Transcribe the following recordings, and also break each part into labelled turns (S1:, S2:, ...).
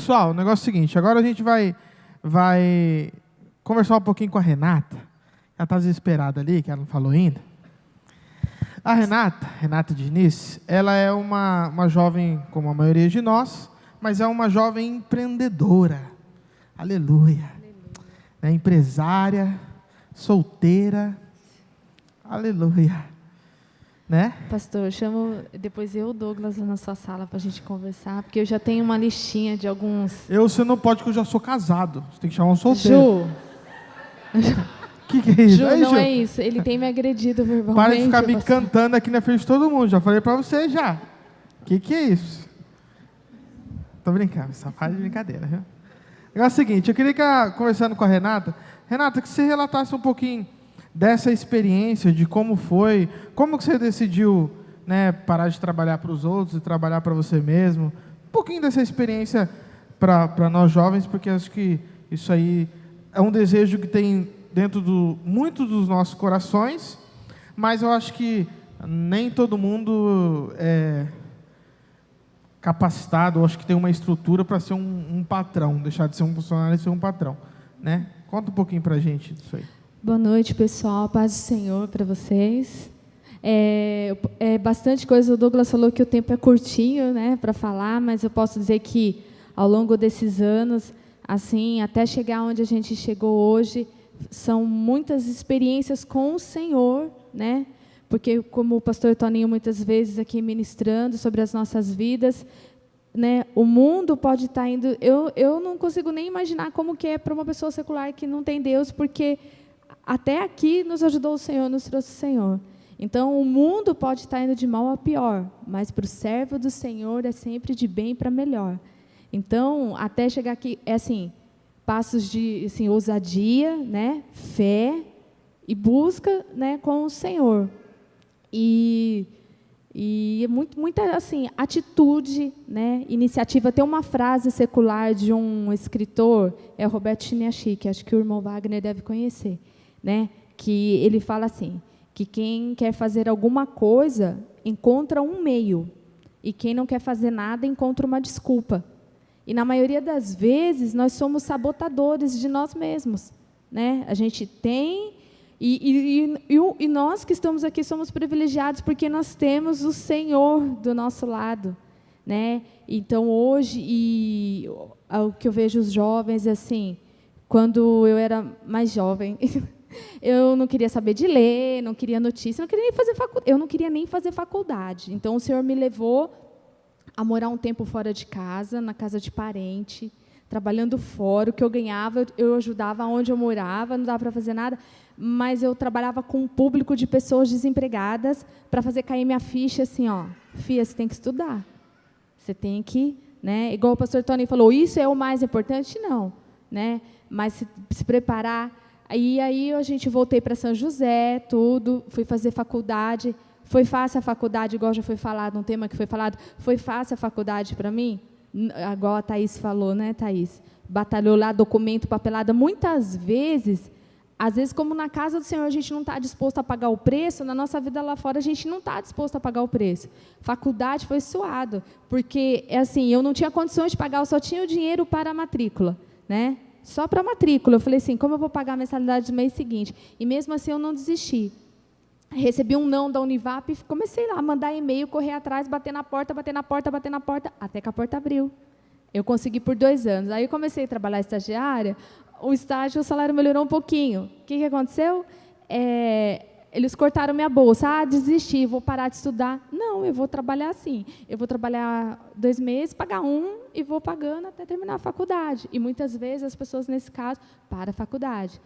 S1: Pessoal, o negócio é o seguinte, agora a gente vai conversar um pouquinho com a Renata. Ela está desesperada ali, que ela não falou ainda. A Renata Diniz, ela é uma jovem, como a maioria de nós, mas é uma jovem empreendedora. Aleluia. É empresária, solteira. Aleluia. Né?
S2: Pastor, chamo depois eu, Douglas, na sua sala para a gente conversar, porque eu já tenho uma listinha de alguns...
S1: Você não pode, porque eu já sou casado. Você tem que chamar um solteiro.
S2: Ju!
S1: Que é isso?
S2: Ju,
S1: Aí,
S2: não
S1: Ju,
S2: é isso. Ele tem me agredido verbalmente.
S1: para de ficar me
S2: pastor.
S1: cantando aqui na frente de todo mundo. Já falei para você já. Que é isso? Tô brincando, essa parte de brincadeira, viu? É o seguinte, eu queria que, conversando com a Renata, que você relatasse um pouquinho dessa experiência, de como foi, como que você decidiu, né, parar de trabalhar para os outros e trabalhar para você mesmo. Um pouquinho dessa experiência para nós jovens, porque acho que isso aí é um desejo que tem dentro muito dos nossos corações, mas eu acho que nem todo mundo é capacitado, eu acho que tem uma estrutura para ser um patrão, deixar de ser um funcionário e ser um patrão, né? Conta um pouquinho para a gente disso aí.
S2: Boa noite, pessoal. Paz do Senhor para vocês. Bastante coisa. O Douglas falou que o tempo é curtinho, né, para falar, mas eu posso dizer que ao longo desses anos, assim, até chegar onde a gente chegou hoje, são muitas experiências com o Senhor, né? Porque, como o pastor Toninho muitas vezes aqui ministrando sobre as nossas vidas, né, o mundo pode estar indo... Eu não consigo nem imaginar como que é para uma pessoa secular que não tem Deus, porque até aqui nos ajudou o Senhor, nos trouxe o Senhor. Então, o mundo pode estar indo de mal a pior, mas para o servo do Senhor é sempre de bem para melhor. Então, até chegar aqui, é assim, passos de assim, ousadia, né, fé e busca, né, com o Senhor. E muita assim, atitude, né, iniciativa. Tem uma frase secular de um escritor, é o Roberto Chiniachi, acho que o irmão Wagner deve conhecer, né, que ele fala assim, que quem quer fazer alguma coisa encontra um meio, e quem não quer fazer nada encontra uma desculpa. E na maioria das vezes nós somos sabotadores de nós mesmos, né? A gente tem e nós que estamos aqui somos privilegiados porque nós temos o Senhor do nosso lado, né? Então hoje o que eu vejo os jovens assim, quando eu era mais jovem, eu não queria saber de ler, não queria notícia, não queria nem fazer eu não queria nem fazer faculdade. Então o Senhor me levou a morar um tempo fora de casa, na casa de parente, trabalhando fora. O que eu ganhava, eu ajudava onde eu morava, não dava para fazer nada, mas eu trabalhava com um público de pessoas desempregadas para fazer cair minha ficha assim, ó, filha, você tem que estudar, você tem que, né, igual o pastor Tony falou, isso é o mais importante? Não, né, mas se preparar. Aí a gente voltei para São José, tudo, fui fazer faculdade. Foi fácil a faculdade, igual já foi falado, um tema que foi falado, foi fácil a faculdade para mim? Igual a Thaís falou, né, Thaís? Batalhou lá, documento, papelada. Muitas vezes, às vezes, como na casa do Senhor a gente não está disposto a pagar o preço, na nossa vida lá fora a gente não está disposto a pagar o preço. Faculdade foi suado, porque, assim, eu não tinha condições de pagar, eu só tinha o dinheiro para a matrícula, né? Só para a matrícula. Eu falei assim, como eu vou pagar a mensalidade do mês seguinte? E mesmo assim eu não desisti. Recebi um não da Univap e comecei lá a mandar e-mail, correr atrás, bater na porta, até que a porta abriu. Eu consegui por 2 anos. Aí eu comecei a trabalhar estagiária, o estágio, o salário melhorou um pouquinho. O que aconteceu? Eles cortaram minha bolsa. Desisti, vou parar de estudar. Não, eu vou trabalhar assim. Eu vou trabalhar 2 meses, pagar 1 e vou pagando até terminar a faculdade. E muitas vezes as pessoas, nesse caso, param a faculdade.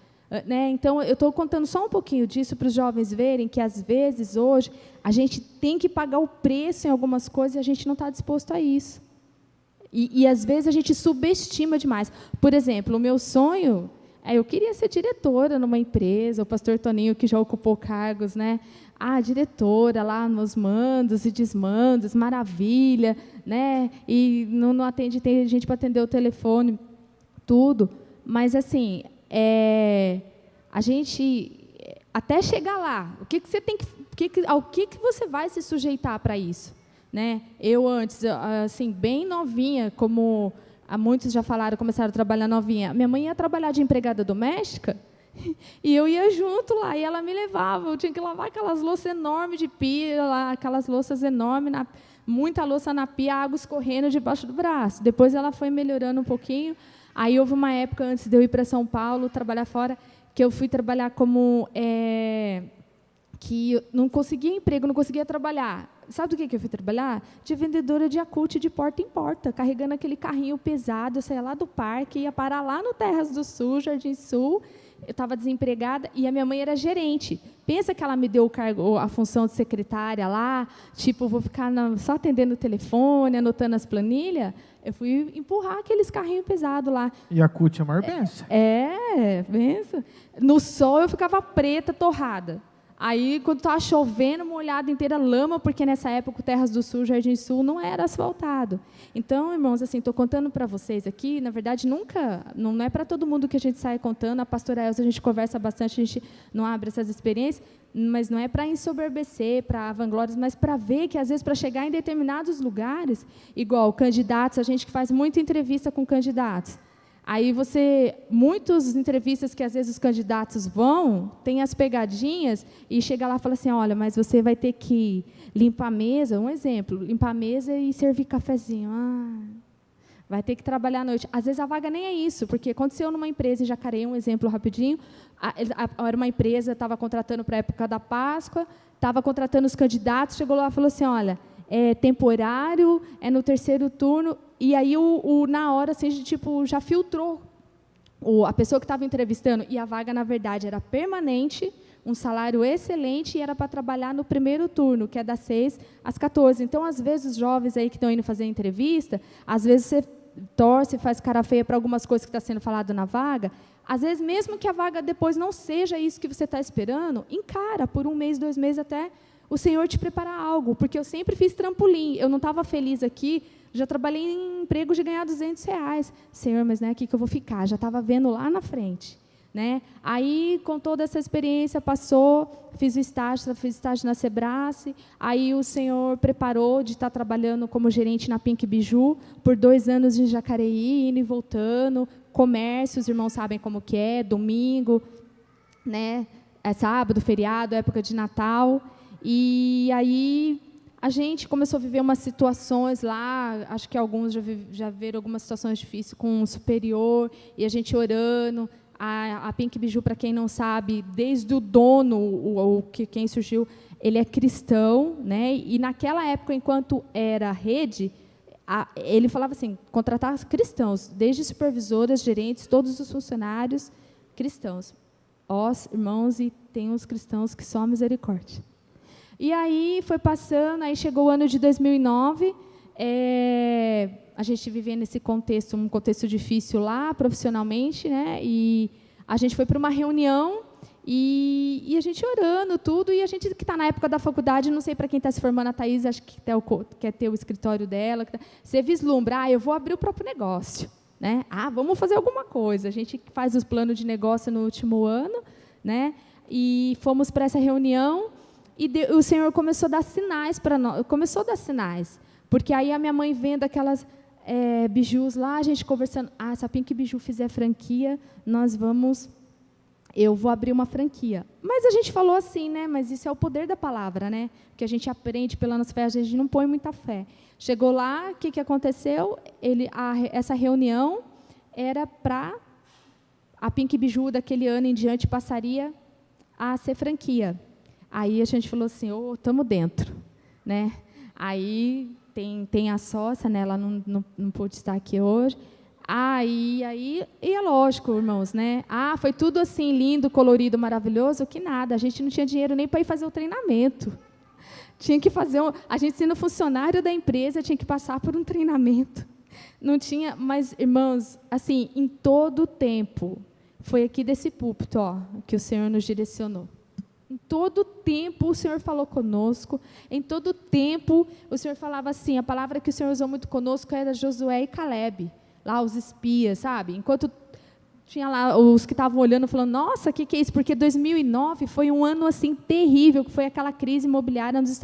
S2: Né? Então, eu estou contando só um pouquinho disso para os jovens verem que, às vezes, hoje, a gente tem que pagar o preço em algumas coisas e a gente não está disposto a isso. E, às vezes, a gente subestima demais. Por exemplo, o meu sonho, eu queria ser diretora numa empresa, o pastor Toninho, que já ocupou cargos, né? Diretora lá nos mandos e desmandos, maravilha, né? E não atende, tem gente para atender o telefone, tudo. Mas, assim... a gente, até chegar lá, o que você tem ao que você vai se sujeitar para isso, né? Eu antes, assim, bem novinha, como muitos já falaram, começaram a trabalhar novinha. Minha mãe ia trabalhar de empregada doméstica e eu ia junto lá, e ela me levava. Eu tinha que lavar aquelas louças enormes de pia, lá, aquelas louças enormes, muita louça na pia, água escorrendo debaixo do braço. Depois ela foi melhorando um pouquinho. Aí houve uma época, antes de eu ir para São Paulo, trabalhar fora, que eu fui trabalhar como... que eu não conseguia emprego, não conseguia trabalhar. Sabe do que eu fui trabalhar? De vendedora de Yakult de porta em porta, carregando aquele carrinho pesado. Eu saía lá do parque, ia parar lá no Terras do Sul, Jardim Sul. Eu estava desempregada e a minha mãe era gerente. Pensa que ela me deu o cargo, a função de secretária lá, tipo, vou ficar só atendendo o telefone, anotando as planilhas. Eu fui empurrar aqueles carrinhos pesados lá.
S1: E a CUT é a maior benção.
S2: Benção. No sol eu ficava preta, torrada. Aí, quando estava chovendo, molhada inteira, lama, porque nessa época o Terras do Sul, Jardim Sul, não era asfaltado. Então, irmãos, assim, estou contando para vocês aqui, na verdade, não é para todo mundo que a gente sai contando, a pastora Elza, a gente conversa bastante, a gente não abre essas experiências, mas não é para ensoberbecer, para vanglórias, mas para ver que, às vezes, para chegar em determinados lugares, igual candidatos, a gente que faz muita entrevista com candidatos, aí muitas entrevistas que às vezes os candidatos vão, tem as pegadinhas, e chega lá e fala assim, olha, mas você vai ter que limpar a mesa, um exemplo, limpar a mesa e servir cafezinho. Vai ter que trabalhar à noite. Às vezes a vaga nem é isso, porque aconteceu numa empresa em Jacareí, um exemplo rapidinho, era uma empresa, estava contratando para a época da Páscoa, estava contratando os candidatos, chegou lá e falou assim, olha, é temporário, é no 3º turno, e aí na hora assim, tipo, já filtrou a pessoa que estava entrevistando, e a vaga, na verdade, era permanente, um salário excelente, e era para trabalhar no 1º turno, que é das 6 às 14. Então, às vezes, os jovens aí que estão indo fazer entrevista, às vezes você torce, faz cara feia para algumas coisas que está sendo falado na vaga, às vezes, mesmo que a vaga depois não seja isso que você está esperando, encara por 1 mês, 2 meses, até o Senhor te preparar algo, porque eu sempre fiz trampolim, eu não estava feliz aqui, já trabalhei em empregos de ganhar R$200. Senhor, mas não é aqui que eu vou ficar, já estava vendo lá na frente. Né? Aí, com toda essa experiência, passou, fiz estágio na Sebrae, aí o Senhor preparou de estar trabalhando como gerente na Pink Biju, por 2 anos em Jacareí, indo e voltando, comércio, os irmãos sabem como que é, domingo, né? É sábado, feriado, época de Natal. E aí a gente começou a viver umas situações lá, acho que alguns já viram algumas situações difíceis com o superior, e a gente orando. A Pink Biju, para quem não sabe, desde o dono, quem surgiu, ele é cristão, né? E naquela época, enquanto era rede, ele falava assim, contratar cristãos, desde supervisoras, gerentes, todos os funcionários cristãos. Os irmãos, e tem uns cristãos que só a misericórdia. E aí foi passando, aí chegou o ano de 2009, a gente vivia nesse contexto, um contexto difícil lá, profissionalmente, né? E a gente foi para uma reunião e a gente orando tudo, e a gente que está na época da faculdade, não sei para quem está se formando, a Thaís, acho que quer ter o escritório dela, você vislumbra, eu vou abrir o próprio negócio, né? Vamos fazer alguma coisa. A gente faz os planos de negócio no último ano, né? E fomos para essa reunião, e o Senhor começou a dar sinais para nós, porque aí a minha mãe vendo aquelas bijus lá, a gente conversando, se a Pink Biju fizer franquia, eu vou abrir uma franquia. Mas a gente falou assim, né? Mas isso é o poder da palavra, né? Que a gente aprende pela nossa fé, a gente não põe muita fé. Chegou lá, o que aconteceu? Essa reunião era para a Pink Biju daquele ano em diante passaria a ser franquia. Aí a gente falou assim, estamos dentro, né? Aí tem a sócia, né? Ela não pôde estar aqui hoje. E é lógico, irmãos, né? Foi tudo assim, lindo, colorido, maravilhoso, que nada. A gente não tinha dinheiro nem para ir fazer o treinamento. Tinha que fazer a gente, sendo funcionário da empresa, tinha que passar por um treinamento. Não tinha, mas, irmãos, assim, em todo o tempo, foi aqui desse púlpito, que o Senhor nos direcionou. Em todo o tempo o Senhor falou conosco, em todo o tempo o Senhor falava assim, a palavra que o Senhor usou muito conosco era Josué e Calebe, lá os espias, sabe? Enquanto tinha lá os que estavam olhando, falando, nossa, o que é isso? Porque 2009 foi um ano assim terrível, que foi aquela crise imobiliária nos Estados